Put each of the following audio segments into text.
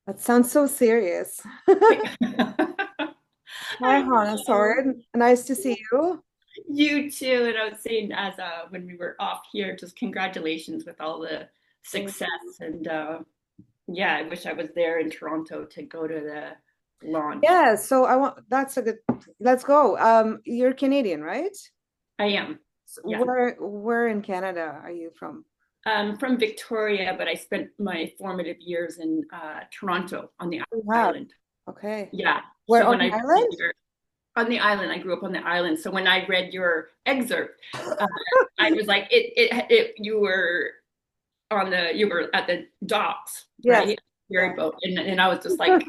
That sounds so serious. Hi, I Hannah. know. Sorry. Nice to see you. You too. And I was saying, as when we were off here, just congratulations with all the Thank success. you. And yeah, I wish I was there in Toronto to go to the launch. Yeah, so I want that's a good let's go. You're Canadian, right? I am. Yeah. Where in Canada are you from? I'm from Victoria, but I spent my formative years in Toronto on the You have. island. Okay. Yeah. Where So on when the I read island? your on the island, I grew up on the island. So when I read your excerpt, uh, I was like, you were you were at the docks, Yes. right? Ferry Yeah. boat. And I was just like,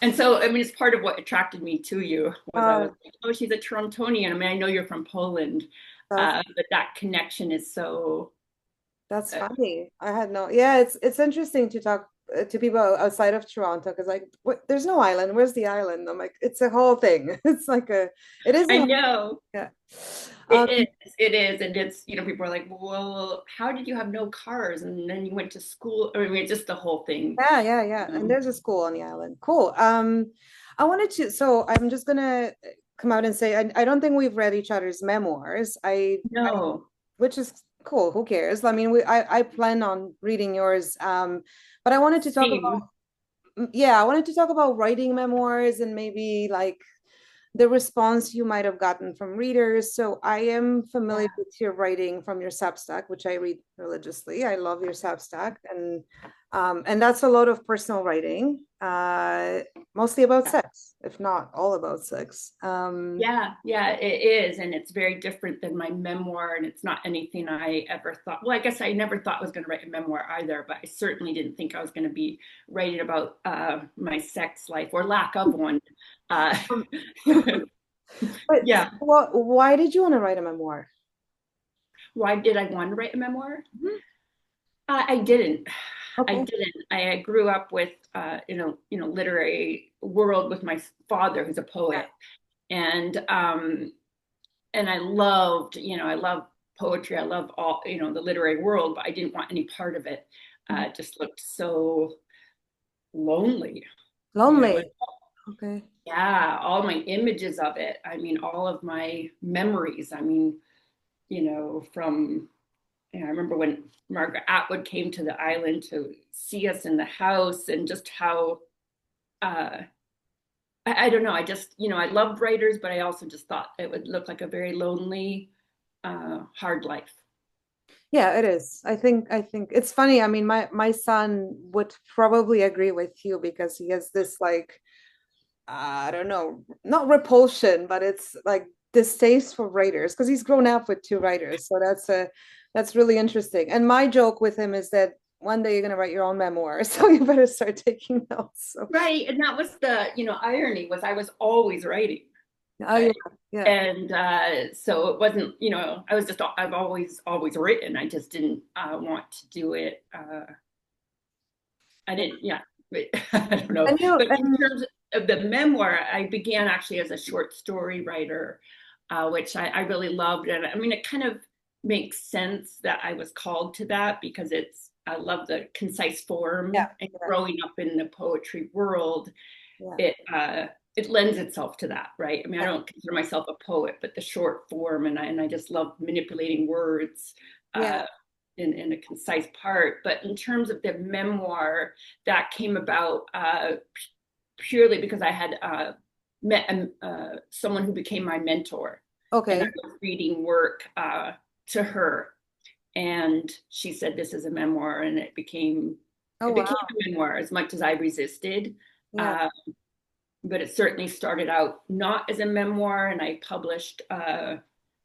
and so, I mean, it's part of what attracted me to you was I was Oh, like, oh, she's a Torontonian. I mean, I know you're from Poland, that's but that connection is so, that's uh, funny. I had no. Yeah, it's interesting to talk to people outside of Toronto because like there's no island. Where's the island? I'm like it's a whole thing. It's like a it is a I whole, know yeah. Um, it is. And it's, people are like, well, how did you have no cars? And then you went to school. I mean, it's just the whole thing. Yeah, yeah, yeah. And Um, there's a school on the island. Cool. I wanted to, so I'm just gonna come out and say I don't think we've read each other's memoirs. no, Which is cool. Who cares? I mean, I plan on reading yours. But I wanted to talk same. about, yeah, I wanted to talk about writing memoirs and maybe like the response you might have gotten from readers. So I am familiar Yeah. with your writing from your Substack, which I read religiously. I love your Substack, and that's a lot of personal writing, mostly about sex, if not all about sex. Yeah, it is. And it's very different than my memoir. And it's not anything I ever thought. Well, I guess I never thought I was going to write a memoir either, but I certainly didn't think I was going to be writing about my sex life or lack of one. Uh, But yeah. why did you want to write a memoir? Why did I want to write a memoir? Mhm. I didn't. I Okay. didn't. I grew up with, literary world with my father, who's a Yeah. poet, and I loved, I love poetry. I love all, the literary world, but I didn't want any part of it. Mhm. It just looked so lonely, and Lonely. Okay. yeah, all my images of it. I mean, all of my memories. I mean, from, I remember when Margaret Atwood came to the island to see us in the house, and just how, uh, I don't know. I just, I loved writers, but I also just thought it would look like a very lonely, hard life. Yeah, it is. I think it's funny. I mean, my son would probably agree with you because he has this like I don't know, not repulsion, but it's like distaste for writers because he's grown up with two writers. So that's really interesting. And my joke with him is that one day you're gonna write your own memoir, so you better start taking notes. So Right. And that was the, irony was I was always writing. oh Uh, yeah, yeah, and so it wasn't, I've always written. I just didn't want to do it. I yeah. didn't, yeah, but, I don't know. And you But in and terms of the memoir, I began actually as a short story writer, which I really loved. And I mean, it kind of makes sense that I was called to that because I love the concise yeah, form, and yeah, growing up in the poetry world, yeah, it lends itself to that, right? I mean, I yeah, don't consider myself a poet, but the short form, and I just love manipulating words yeah. uh, in a concise part. But in terms of the memoir, that came about purely because I had met someone who became my mentor, and I Okay. was reading work to her, and she said, "This is a memoir," and Oh it became wow. a memoir as much as I resisted. Yeah. Uh, but it certainly started out not as a memoir, and I published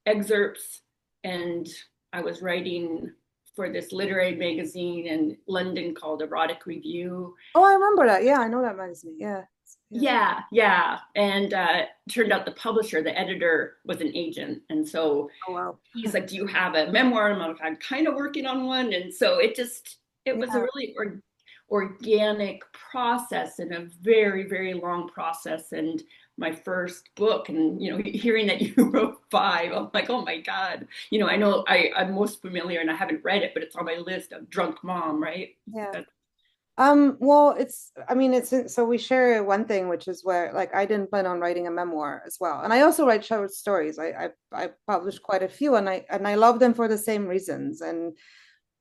excerpts, and I was writing for this literary magazine in London called Erotic Review. Oh, I remember that. Yeah, I know that magazine. Yeah. Yeah. Yeah, and turned out the publisher, the editor, was an agent, and so Oh wow. he's like, "Do you have a memoir?" And I'm like, "I'm kind of working on one," and so it was a Yeah. really organic process, and a very, very long process. And my first book, and hearing that you wrote five, I'm like, oh my God. I know I'm most familiar, and I haven't read it, but it's on my list of Drunk Mom, right? Yeah. That's Well, I mean, so we share one thing, which is where like I didn't plan on writing a memoir as well. And I also write short stories. I published quite a few and I love them for the same reasons. And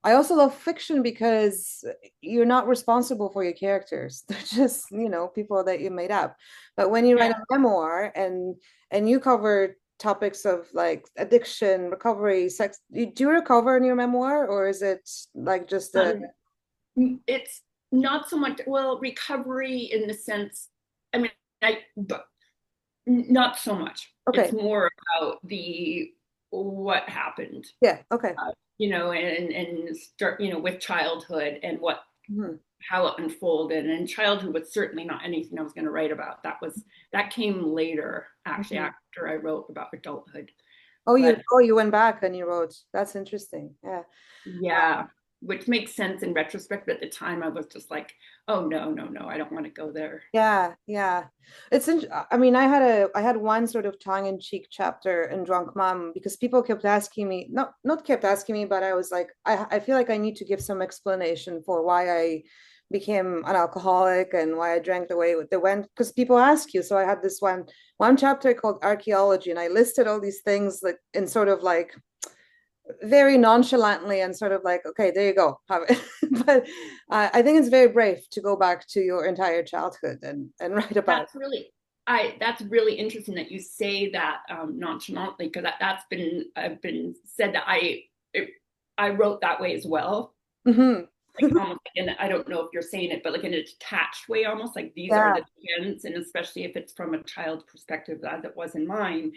I also love fiction because you're not responsible for your characters. They're just, people that you made up. But when you write Yeah. a memoir and you cover topics of like addiction, recovery, sex, do you recover in your memoir or is it like just a Um, it's not so much, well, recovery in the sense, I mean, but not so much. It's okay. more about the what happened, Yeah, okay. and start, with childhood and Mhm. how it unfolded. And childhood was certainly not anything I was going to write about. That came later, actually, Mhm. after I wrote about adulthood. Oh, But you went back and you wrote. That's interesting. Yeah. yeah, which makes sense in retrospect. But at the time, I was just like, oh no, no, no, I don't want to go there. Yeah, yeah. I mean, I had one sort of tongue-in-cheek chapter in Drunk Mom because people kept asking me, not kept asking me, but I was like, I feel like I need to give some explanation for why I became an alcoholic and why I drank the way they went because people ask you. So I had this one chapter called archaeology, and I listed all these things like in sort of like very nonchalantly and sort of like, okay, there you go. Have it. But I think it's very brave to go back to your entire childhood and write about it. That's really that's really interesting that you say that nonchalantly, because that's been I've been said that I wrote that way as well, Hmm. like almost like I don't know if you're saying it, but like in a detached way, almost like these are Yeah, the events, and especially if it's from a child's perspective, as it was in mine.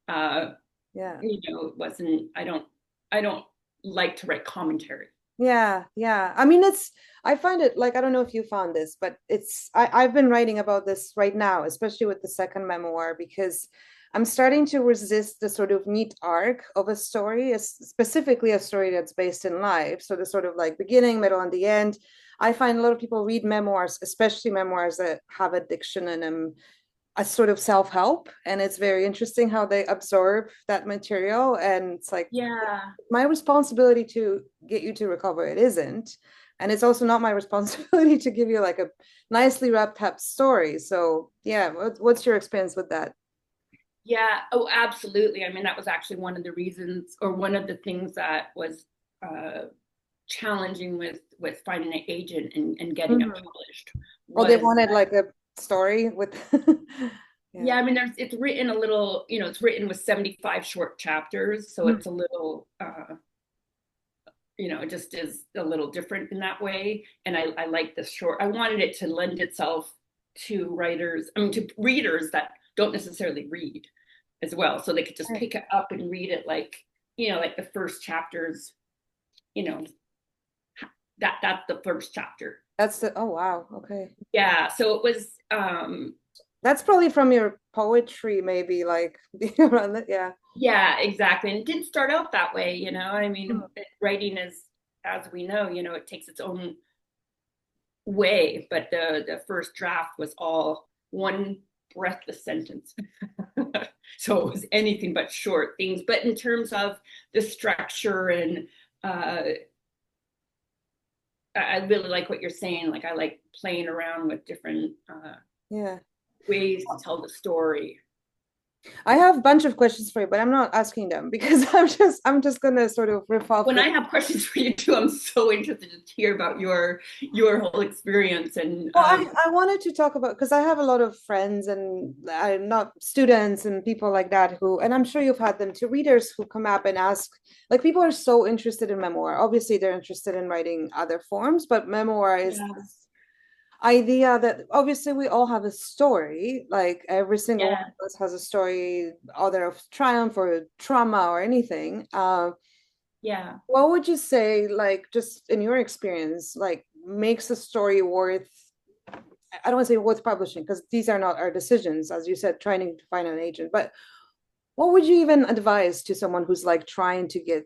uh yeah. it wasn't, I don't like to write commentary. Yeah, yeah. I mean, I find it like, I don't know if you found this, but I've been writing about this right now, especially with the second memoir, because I'm starting to resist the sort of neat arc of a story, specifically a story that's based in life. So the sort of like beginning, middle, and the end. I find a lot of people read memoirs, especially memoirs that have addiction in them, a sort of self-help, and it's very interesting how they absorb that material, and it's like Yeah. my responsibility to get you to recover. It isn't. And it's also not my responsibility to give you like a nicely wrapped up story. So yeah, what's your experience with that? Yeah, oh, absolutely. I mean, that was actually one of the reasons, or one of the things that was uh, challenging with finding an agent and getting it Mhm. published Oh, they was, wanted like a story with yeah. yeah, I mean, it's written a little, it's written with 75 short chapters, so Mhm. it's a little, it just is a little different in that way. And I like the short. I wanted it to lend itself to writers, I mean, to readers that don't necessarily read as well, so they could just pick it up and read it, like the first chapters, you know, that's the first chapter. That's the oh wow, okay. Yeah, so it was, That's probably from your poetry, maybe like around that, yeah. yeah, exactly. And it didn't start out that way, I mean, Mhm. writing is, as we know, it takes its own way, but the first draft was all one breathless sentence. So it was anything but short things. But in terms of the structure, and uh, I really like what you're saying. Like, I like playing around with different Yeah. ways to tell the story. I have a bunch of questions for you, but I'm not asking them because I'm just gonna sort of riff off When the I have questions for you too, I'm so interested to hear about your whole experience. And well, I wanted to talk about because I have a lot of friends and I'm not students and people like that who, and I'm sure you've had them too, readers who come up and ask, like people are so interested in memoir. Obviously, they're interested in writing other forms, but memoir is yeah, this idea that obviously we all have a story, like every single one yeah, of us has a story, either of triumph or trauma or anything. yeah. What would you say, like, just in your experience, like, makes a story worth, I don't want to say worth publishing because these are not our decisions, as you said, trying to find an agent, but what would you even advise to someone who's like trying to get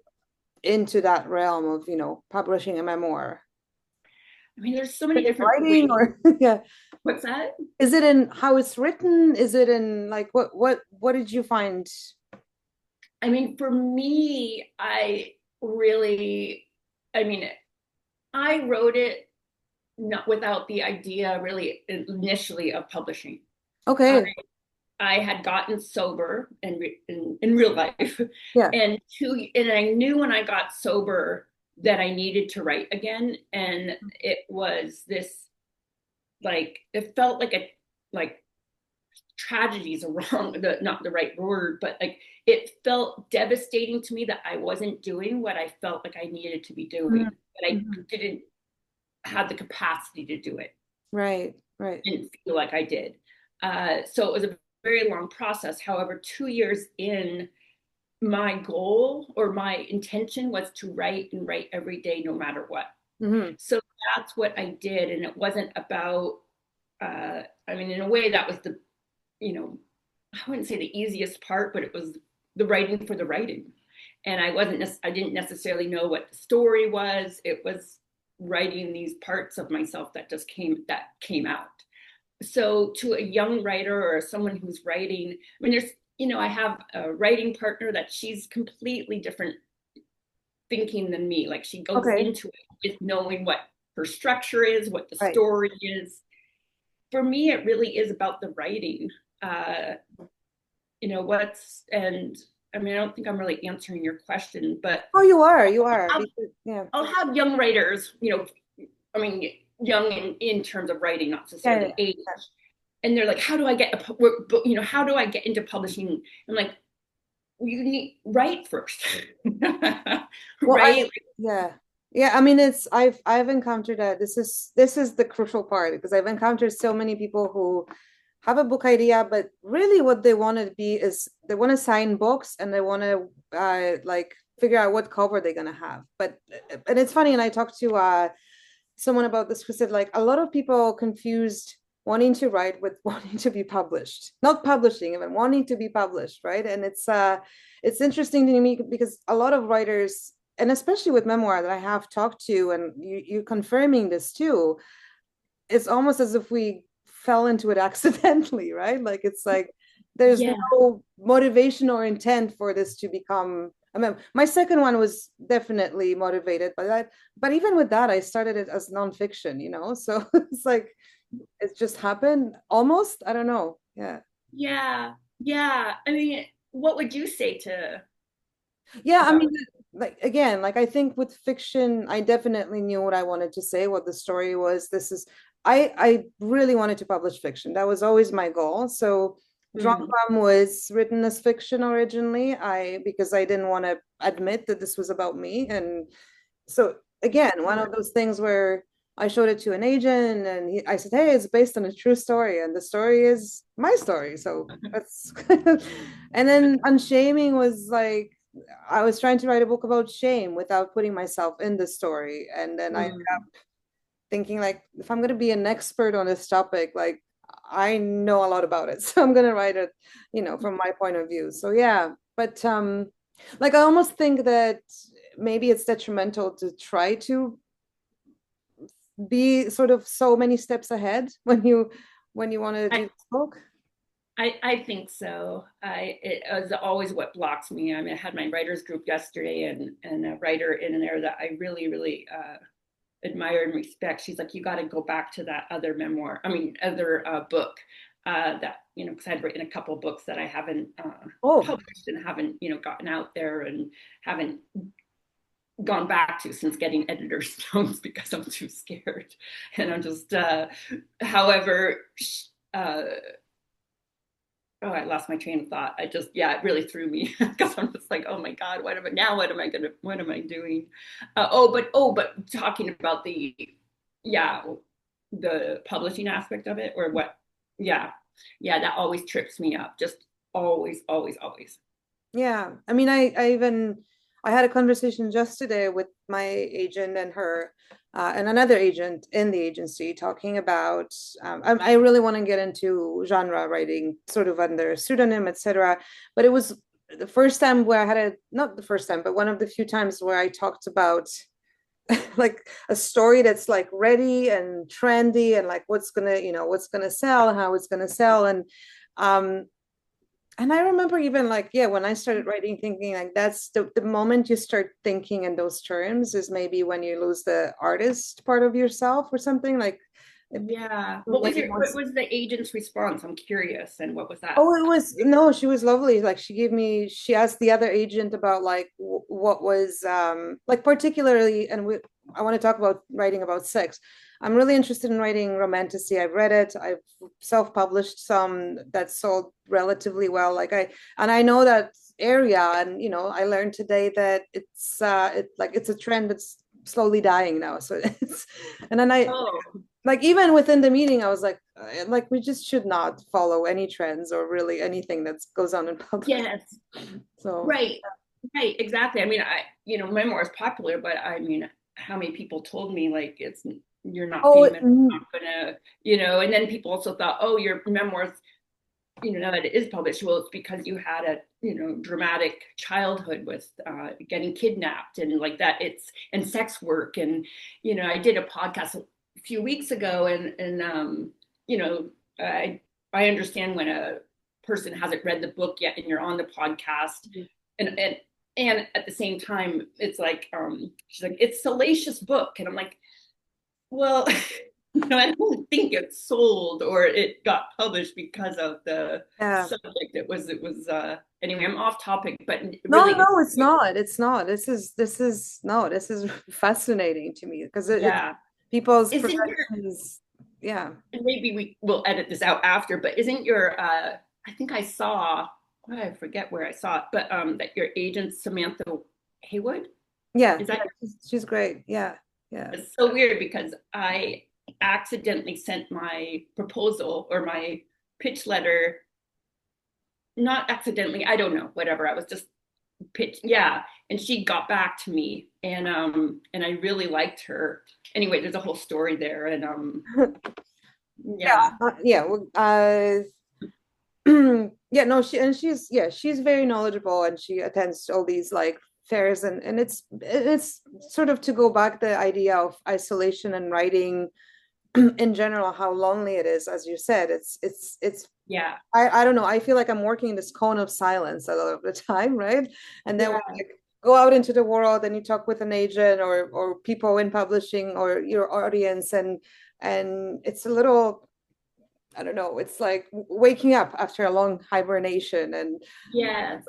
into that realm of, publishing a memoir? I mean, there's so Is many it in different writing ways. or, yeah. What's that? Is it in how it's written? Is it in like what did you find? I mean, for me, I really, I mean, I wrote it not without the idea really initially of publishing. I, Okay. I had gotten sober in real life, Yeah. and I knew when I got sober that I needed to write again, and it was this like it felt like a like tragedy is a wrong not the right word, but like it felt devastating to me that I wasn't doing what I felt like I needed to be doing, but I Mhm. didn't have the capacity to do it. Right. Right. Didn't feel like I did. So it was a very long process. However, 2 years in, my goal or my intention was to write and write every day, no matter what. Hmm. So that's what I did. And it wasn't about, I mean, in a way, that was the, you know, I wouldn't say the easiest part, but it was the writing for the writing. And I didn't necessarily know what the story was. It was writing these parts of myself that came out. So to a young writer or someone who's writing, I mean, I have a writing partner that she's completely different thinking than me. Like she goes Okay. into it with knowing what her structure is, what the Right. story is. For me, it really is about the writing. Uh, what's and I mean, I don't think I'm really answering your question, but Oh, you are. You are. I'll, Because, yeah. I'll have young writers, I mean, young in terms of writing, not Yeah. Yeah. necessarily age. Yeah. And they're like, how do I get, how do I get into publishing? I'm like, you need write first, Well, I right? yeah. Yeah, I mean I've encountered that this is the crucial part because I've encountered so many people who have a book idea, but really what they want to be is they want to sign books and they want to like figure out what cover they're gonna have. But and it's funny, and I talked to someone about this who said like a lot of people confused wanting to write with wanting to be published, not publishing, even wanting to be published, right? And it's interesting to me because a lot of writers, and especially with memoir that I have talked to, and you confirming this too, it's almost as if we fell into it accidentally, right? Like it's like there's Yeah, no motivation or intent for this to become. I mean, my second one was definitely motivated by that, but even with that, I started it as nonfiction, So it's like it just happened almost. I don't know. Yeah. yeah, yeah. I mean, what would you say to Yeah, I about? mean, like again, like I think with fiction, I definitely knew what I wanted to say, what the story was. I really wanted to publish fiction. That was always my goal. So Drunk Mm, Bomb was written as fiction originally. Because I didn't want to admit that this was about me. And so again, one of those things where I showed it to an agent and I said, hey, it's based on a true story. And the story is my story. So that's and then Unshaming was like I was trying to write a book about shame without putting myself in the story. And then I mm, thinking like if I'm gonna be an expert on this topic, like I know a lot about it. So I'm gonna write it, from my point of view. So yeah. But like I almost think that maybe it's detrimental to try to be sort of so many steps ahead when you want to do I, this book. I think so. It was always what blocks me. I mean, I had my writers group yesterday, and a writer in there that I really, really admire and respect. She's like, you got to go back to that other memoir. I mean, other book that because I'd written a couple of books that I haven't Oh, published and haven't gotten out there and haven't gone back to since getting editor's notes because I'm too scared. And I'm just, however, uh, oh, I lost my train of thought. Yeah, it really threw me because I'm just like, oh my God, what am I doing? But talking about yeah, the publishing aspect of it or what, yeah, yeah, that always trips me up. Just always, always, always. yeah. I mean, I had a conversation just today with my agent and her and another agent in the agency talking about I really want to get into genre writing sort of under a pseudonym, etc. But it was the first time where I had not the first time, but one of the few times where I talked about like a story that's like ready and trendy and like what's gonna sell, how it's gonna sell. And um And I remember even like, yeah, when I started writing, thinking like that's the moment you start thinking in those terms is maybe when you lose the artist part of yourself or something like Yeah. maybe What once. was the agent's response? I'm curious. And what was that? Oh, it was no, she was lovely. Like she asked the other agent about like what was like particularly, and I want to talk about writing about sex. I'm really interested in writing romantasy. I've read it. I've self-published some that sold relatively well. And I know that area, and I learned today that it's a trend that's slowly dying now. So it's and then I Oh, like even within the meeting I was like we just should not follow any trends or really anything that goes on in public. yes. So Right. Right. Exactly. I mean, memoir is popular, but I mean, how many people told me like you're not oh famous, not gonna, and then people also thought, oh, your memoirs, now that it is published, well, it's because you had a, dramatic childhood with getting kidnapped and like that. And sex work. And, I did a podcast a few weeks ago and you know, I, I understand when a person hasn't read the book yet and you're on the podcast and, and, and at the same time, it's like, she's like, it's a salacious book. And I'm like, well, I don't think it sold or it got published because of the yeah. subject. It was anyway, I'm off topic, but No, really, no, it's not this is no, this is fascinating to me because it's yeah. people's Isn't your professions. Yeah. and maybe we will edit this out after, but isn't your I think I saw I forget where I saw it, but that your agent Samantha Haywood, Yeah, is yeah, that she's great. Yeah, yeah. it's so weird because I accidentally sent my proposal or my pitch letter, not accidentally, I don't know, whatever. I was just pitch, yeah. And she got back to me and I really liked her. Anyway, there's a whole story there. And Yeah, yeah. yeah. Yeah, no, she's very knowledgeable and she attends all these like fairs and it's sort of to go back the idea of isolation and writing in general, how lonely it is, as you said. It's Yeah. I don't know, I feel like I'm working in this cone of silence a lot of the time, right? And then when Yeah. you go out into the world and you talk with an agent or people in publishing or your audience and it's a little, I don't know, it's like waking up after a long hibernation and Yes.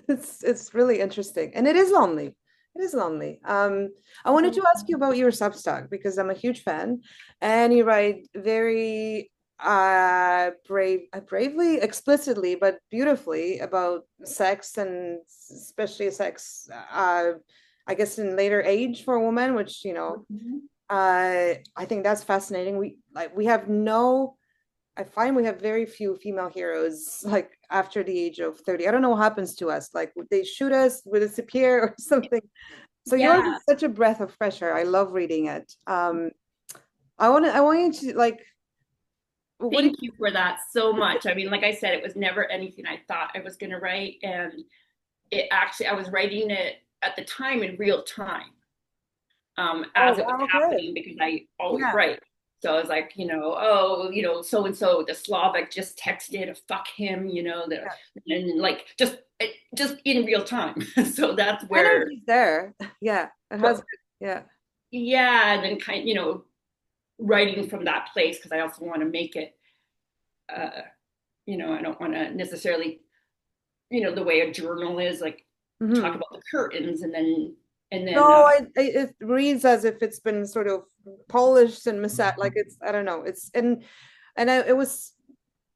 it's really interesting and it is lonely. It is lonely. I wanted to ask you about your Substack because I'm a huge fan and you write very bravely, explicitly, but beautifully about sex and especially sex I guess in later age for a woman, which I think that's fascinating. We have no I find we have very few female heroes like after the age of 30. I don't know what happens to us. Like would they shoot us, would it disappear or something? So yours Yeah. is such a breath of fresh air. I love reading it. I want you to like what do Thank you for that so much. I mean, like I said, it was never anything I thought I was going to write. And it actually, I was writing it at the time in real time, oh as it was wow, okay. happening because I always Yeah. write. So I was like, oh, so and so, the Slavic just texted, fuck him, Yeah. and like just in real time. So that's where, Energy's there. Yeah. It has but yeah. yeah, and then writing from that place because I also want to make it, uh, I don't want to necessarily, the way a journal is like talk Hmm. about the curtains and then No, it reads as if it's been sort of polished and massaged. Like it's, I don't know. It was,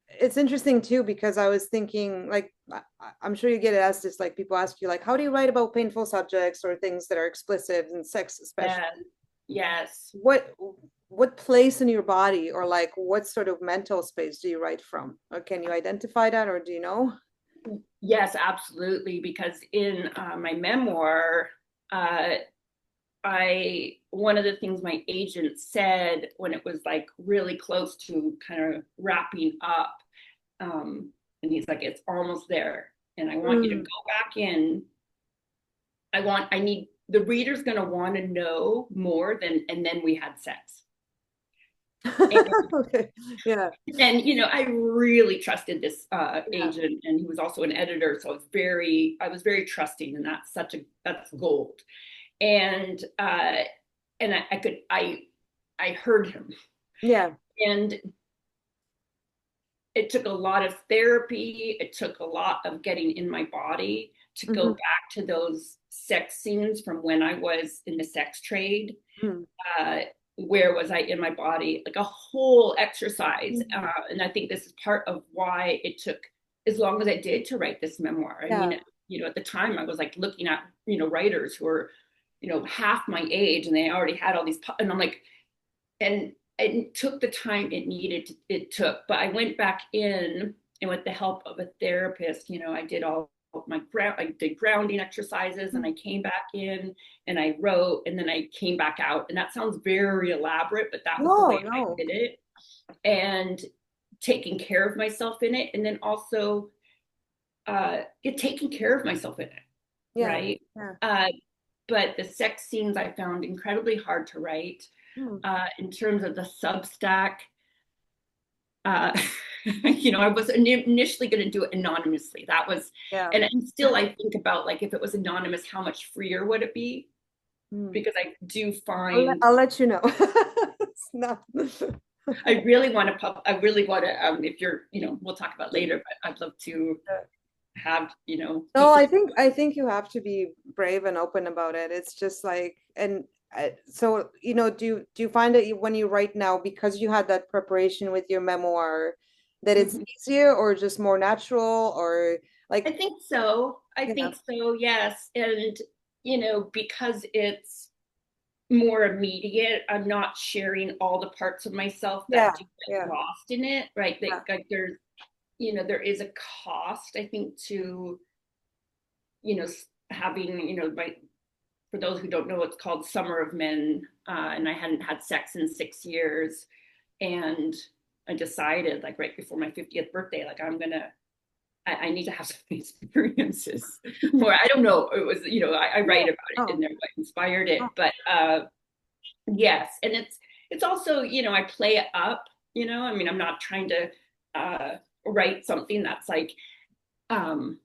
it's interesting too because I was thinking like I'm sure you get asked this, like people ask you like how do you write about painful subjects or things that are explicit and sex especially. yeah, yes. What place in your body or like what sort of mental space do you write from? Or can you identify that or do you know? Yes, absolutely. Because in my memoir, uh, I one of the things my agent said when it was like really close to kind of wrapping up, and he's like, "It's almost there, and I want you to Mm. go back in. I need the reader's going to want to know more than, and then we had sex." Okay. Yeah. And I really trusted this Yeah. agent, and he was also an editor, so I was very trusting, and that's gold. And I heard him, Yeah. and it took a lot of therapy. It took a lot of getting in my body to go Hmm. back to those sex scenes from when I was in the sex trade. Hmm. uh, where was I in my body? Like a whole exercise. Hmm. And I think this is part of why it took as long as I did to write this memoir. I Yeah. mean, at the time I was like looking at, writers who were, half my age, and they already had all these, and I'm like, and it took the time it took, but I went back in, and with the help of a therapist, I did all I did grounding exercises, and I came back in and I wrote, and then I came back out. And that sounds very elaborate, but that was the No, way I no. did it. And taking care of myself in it, and then also taking care of myself in it, Yeah. right? Yeah. uh, but the sex scenes I found incredibly hard to write. Hmm. In terms of the Substack, uh, I was initially going to do it anonymously. That was, Yeah. and still I think about, like, if it was anonymous, how much freer would it be? Hmm. Because I do find I'll let you know. It's not. I really want to I really want to, if you're, we'll talk about later, but I'd love to have, No, people. I think you have to be brave and open about it. It's just like, and so do you find that when you write now, because you had that preparation with your memoir, that it's Mhm. easier or just more natural, or I like, think so. I yeah, think so, yes. And, because it's more immediate, I'm not sharing all the parts of myself that yeah, do get yeah, lost in it, right? yeah, Like there's, there is a cost, I think, to, having, for those who don't know, it's called Summer of Men. And I hadn't had sex in 6 years. And I decided, like, right before my 50th birthday, like, I need to have some experiences more. I don't know. It was, I yeah. write about it in Oh, there, what inspired it. oh, But yes. And it's also, I play it up, I mean, I'm not trying to write something that's like, um,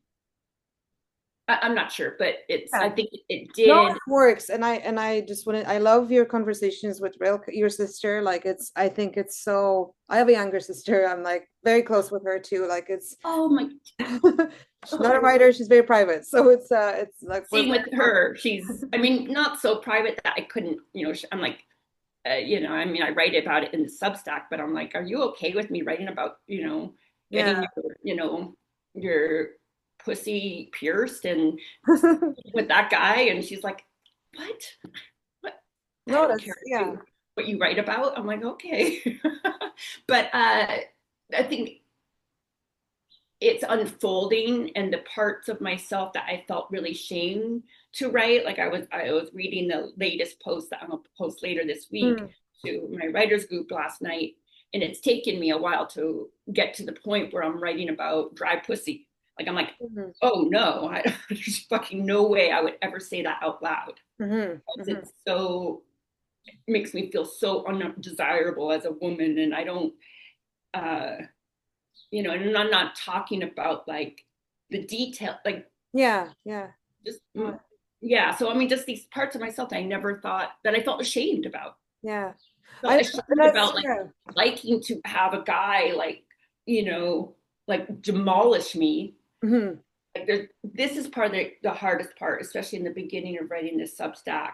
I'm not sure, but I yeah. think it No, did. it works. And I just want to, I love your conversations with your sister. Like, I think it's so, I have a younger sister. I'm like very close with her too. Like, it's Oh my, she's not a writer, she's very private. So it's like we're same very with her. She's, I mean, not so private that I couldn't, I'm like, I mean, I write about it in the Substack, but I'm like, are you okay with me writing about, yeah. getting your pussy pierced and with that guy? And she's like, what? What? I No, don't care that's yeah. what you write about. I'm like, okay. But I think it's unfolding, and the parts of myself that I felt really shame to write. Like I was reading the latest post that I'm gonna post later this week Mm, to my writers group last night, and it's taken me a while to get to the point where I'm writing about dry pussy. Like I'm like, mhm, oh no, there's fucking no way I would ever say that out loud. mhm, mhm. It's so, it makes me feel so undesirable as a woman, and I don't uh and I'm not talking about like the detail, like Yeah, yeah. just Oh, yeah. So I mean, just these parts of myself that I never thought, that I felt ashamed about. yeah. Felt I ashamed that's about, like, yeah. liking to have a guy, like, like demolish me. Mhm. Like this is part of the hardest part, especially in the beginning of writing this Substack,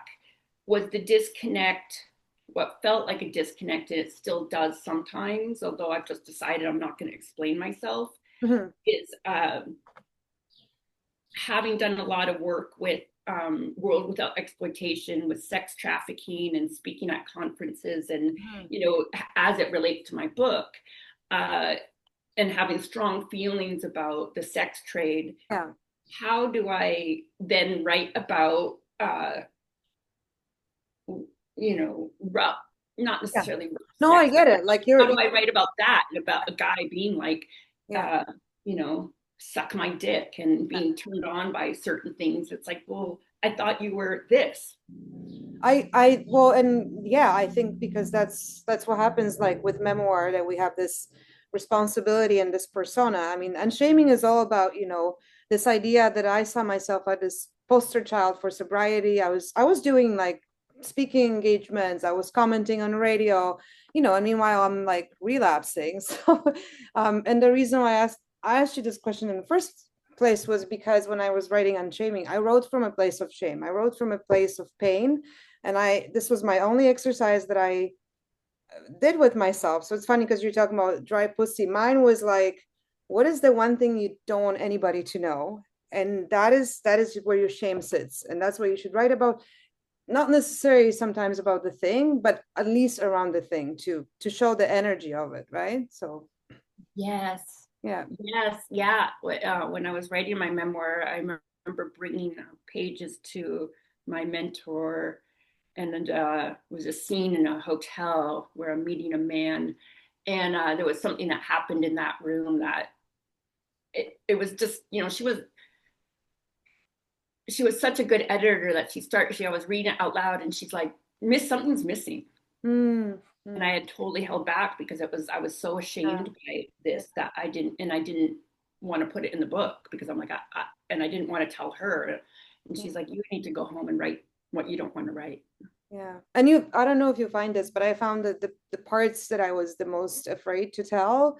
was the disconnect. What felt like a disconnect, and it still does sometimes, although I've just decided I'm not going to explain myself, Mhm. is having done a lot of work with World Without Exploitation, with sex trafficking, and speaking at conferences, and Mhm. as it relates to my book, uh, and having strong feelings about the sex trade. Yeah. How do I then write about rough, not Yeah. necessarily rough No, I sex, but get it. Like how do I write about that, and about a guy being like, yeah. uh, suck my dick and being turned on by certain things? It's like, well, I thought you were this. Well, and yeah, I think because that's what happens like with memoir, that we have this responsibility and this persona. I mean, and shaming is all about, this idea that I saw myself as this poster child for sobriety. I was doing like speaking engagements, I was commenting on radio, and meanwhile I'm like relapsing. So and the reason why I asked you this question in the first place was because when I was writing on shaming, I wrote from a place of shame. I wrote from a place of pain, and this was my only exercise that I did with myself. So it's funny because you're talking about dry pussy. Mine was like, what is the one thing you don't want anybody to know? And that is where your shame sits, and that's what you should write about. Not necessarily sometimes about the thing, but at least around the thing to show the energy of it, right? So Yes. yeah. Yes. Yeah. When I was writing my memoir, I remember bringing pages to my mentor, and then was a scene in a hotel where I'm meeting a man, and there was something that happened in that room that it was just, she was such a good editor that she always reading it out loud, and she's like, "Miss, something's missing." Mm, And I mm, had totally held back because I was so yeah, ashamed by yeah, this that I didn't want to put it in the book because I'm like, and I didn't want to tell her. And yeah. she's like, "You need to go home and write what you don't want to write." Yeah. And I don't know if you find this, but I found that the parts that I was the most afraid to tell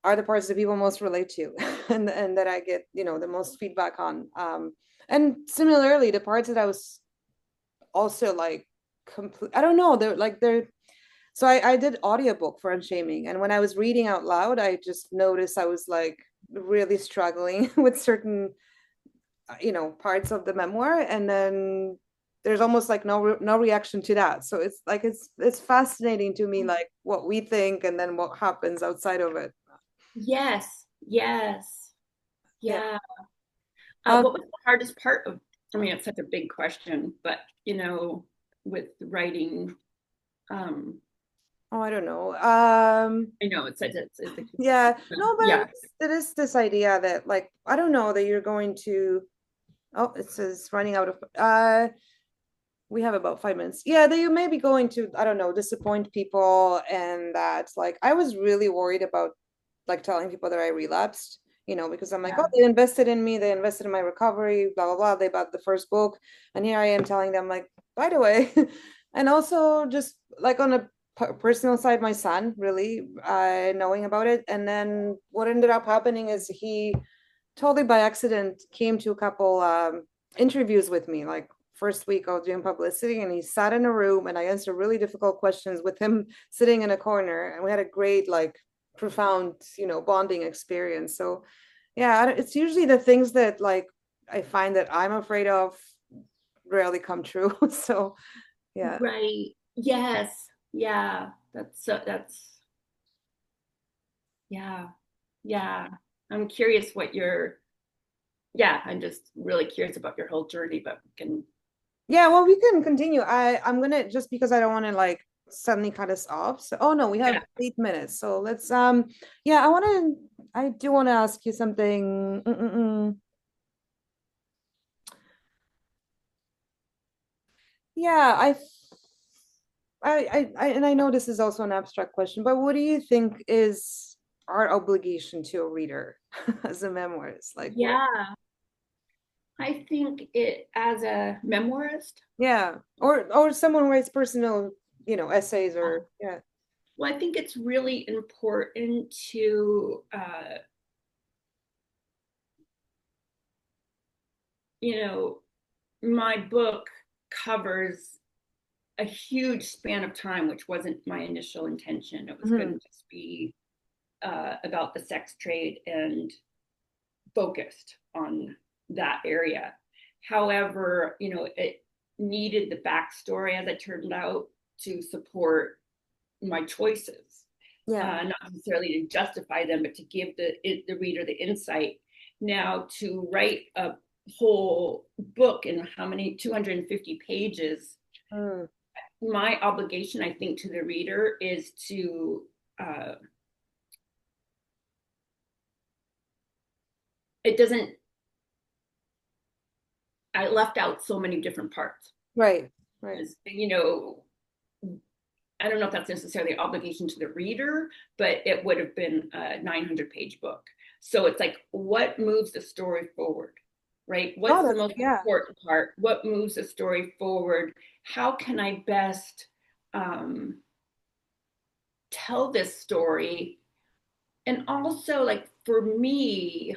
are the parts that people most relate to and that I get, the most feedback on. And similarly, the parts that I was also like complete, I don't know, they're so I did audiobook for Unshaming, and when I was reading out loud, I just noticed I was like really struggling with certain parts of the memoir, and then there's almost like no reaction to that. So it's like it's fascinating to me, like what we think and then what happens outside of it. Yes, yes, Yeah. yeah. um What was the hardest part of? I mean, it's such a big question, but with writing, um, oh, I don't know. I know it's a, Yeah, no, but yeah, it is this idea that, like, I don't know, that you're going to, oh, it says running out of we have about 5 minutes. Yeah, that you may be going to, I don't know, disappoint people. And that, like, I was really worried about like telling people that I relapsed, because I'm like, oh, yeah, they invested in me, they invested in my recovery, blah, blah, blah. They bought the first book. And here I am telling them, like, by the way, and also just like on a personal side, my son really knowing about it. And then what ended up happening is he totally by accident came to a couple interviews with me, like first week I was doing publicity, and he sat in a room and I answered really difficult questions with him sitting in a corner, and we had a great, like, profound, bonding experience. So yeah, it's usually the things that, like, I find that I'm afraid of rarely come true. So yeah. right, yes, yeah. That's yeah, yeah. I'm curious what your yeah. I'm just really curious about your whole journey, but we can Yeah, well, we can continue. I'm gonna, just because I don't want to like suddenly cut us off. So, oh no, we have yeah, 8 minutes. So let's yeah, I do want to ask you something. Yeah, and I know this is also an abstract question, but what do you think is our obligation to a reader as a memoirist? Like what? yeah. I think it as a memoirist. Yeah, or someone who writes personal, essays, or yeah. Well, I think it's really important to, you know, my book covers a huge span of time, which wasn't my initial intention. It was going Mhm. to just be about the sex trade and focused on that area. However, it needed the backstory, as it turned out, to support my choices, Yeah. not necessarily to justify them, but to give the reader the insight. Now, to write a whole book in how many 250 pages, Mm. my obligation, I think, to the reader is to it doesn't I left out so many different parts. Right, right. You know, I don't know if that's necessarily an obligation to the reader, but it would have been a 900-page book. So it's like, what moves the story forward, right? Oh, What's the that's, most yeah. important part? What moves the story forward? How can I best um, tell this story? And also, like for me,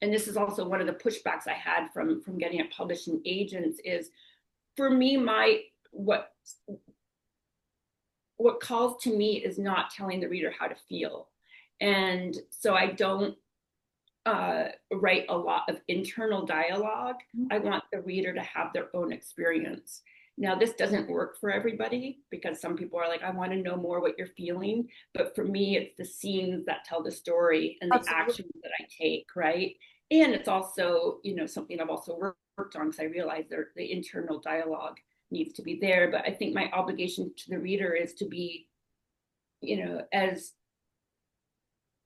and this is also one of the pushbacks I had from getting it published in agents, is for me, my what calls to me is not telling the reader how to feel. And so I don't write a lot of internal dialogue. I want the reader to have their own experience. Now, this doesn't work for everybody because some people are like, I want to know more what you're feeling. But for me, it's the scenes that tell the story and the Absolutely. actions that I take, right? And it's also, you know, something I've also worked on because I realize the internal dialogue needs to be there. But I think my obligation to the reader is to be, you know, as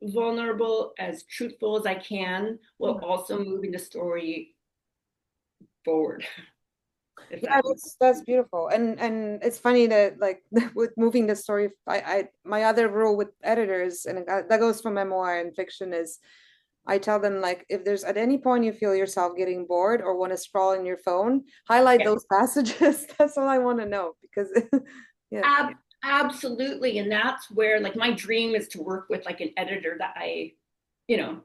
vulnerable, as truthful as I can, while also moving the story forward. If Yeah, that makes that's beautiful. And it's funny that like with moving the story, I my other rule with editors, and that goes for memoir and fiction, is I tell them like if there's at any point you feel yourself getting bored or want to scroll in your phone, highlight yeah, those passages. That's all I want to know because yeah. absolutely. And that's where like my dream is to work with like an editor that you know,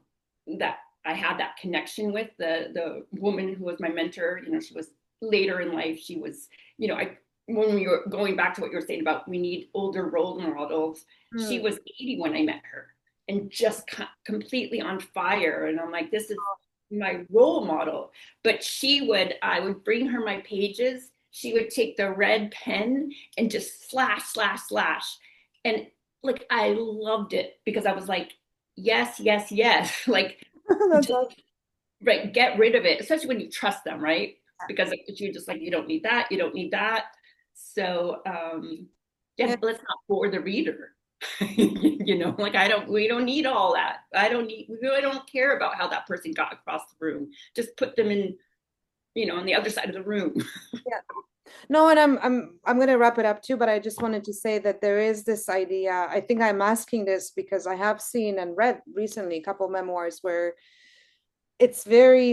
that I had that connection with. The woman who was my mentor, you know, she was later in life. She was, you know, I when we were going back to what you were saying about we need older role models, she Hmm. was 80 when I met her and just completely on fire. And I'm like, this is my role model. But I would bring her my pages. She would take the red pen and just slash, slash, slash. And like, I loved it because I was like, yes, yes, yes. Like, That's just awesome. right, get rid of it, especially when you trust them, right? Because you're just like, you don't need that, you don't need that. So, yeah, Yeah. but let's not bore the reader. You know, like we don't need all that. We really don't care about how that person got across the room. Just put them in, you know, on the other side of the room. Yeah. No, and I'm gonna wrap it up too, but I just wanted to say that there is this idea. I think I'm asking this because I have seen and read recently a couple memoirs where it's very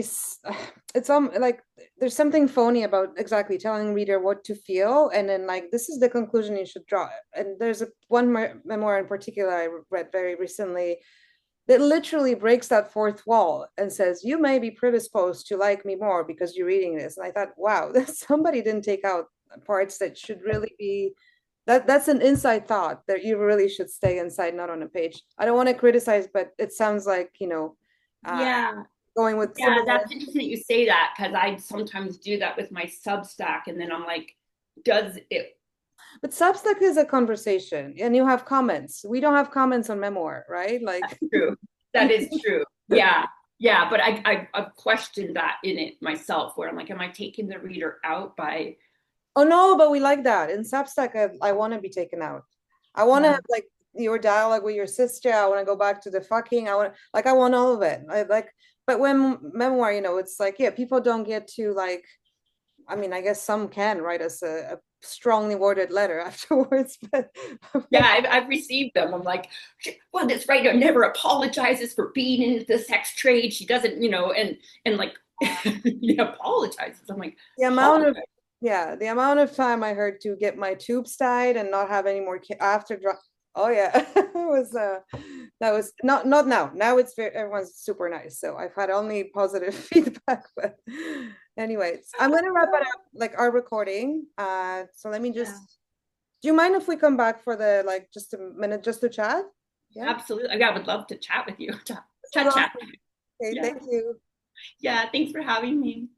it's like there's something phony about exactly telling reader what to feel and then like this is the conclusion you should draw. And there's one memoir in particular I read very recently that literally breaks that fourth wall and says you may be predisposed to like me more because you're reading this. And I thought, wow, somebody didn't take out parts that should really be that's an inside thought that you really should stay inside, not on a page. I don't want to criticize, but it sounds like, uh Yeah. going with Yeah, similar. that's interesting that you say that because I sometimes do that with my Substack, and then I'm like, does it? But Substack is a conversation and you have comments. We don't have comments on memoir, right? Like, True. That is true. Yeah. Yeah. But I've questioned that in it myself where I'm like, am I taking the reader out by, oh no, but we like that. In Substack, I want to be taken out. I want to have uh, like your dialogue with your sister. I want to go back to the fucking. I want all of it. I like, but when memoir, it's like, yeah, people don't get to like, I mean, I guess some can write us a strongly worded letter afterwards, yeah, I've received them. I'm like, well, this writer never apologizes for being in the sex trade. She doesn't, you know, and like, he apologizes. I'm like, the amount of apologize. yeah, the amount of time I heard to get my tubes tied and not have any more after drop. Oh yeah, it was that was not now. Now it's very everyone's super nice. So I've had only positive feedback. But anyways, I'm gonna wrap it up like our recording. So let me Yeah, just. Do you mind if we come back for the like just a minute just to chat? Yeah, absolutely. Yeah, I would love to chat with you. this was Chat, chat. awesome. Okay, Yeah. thank you. Yeah. Thanks for having me.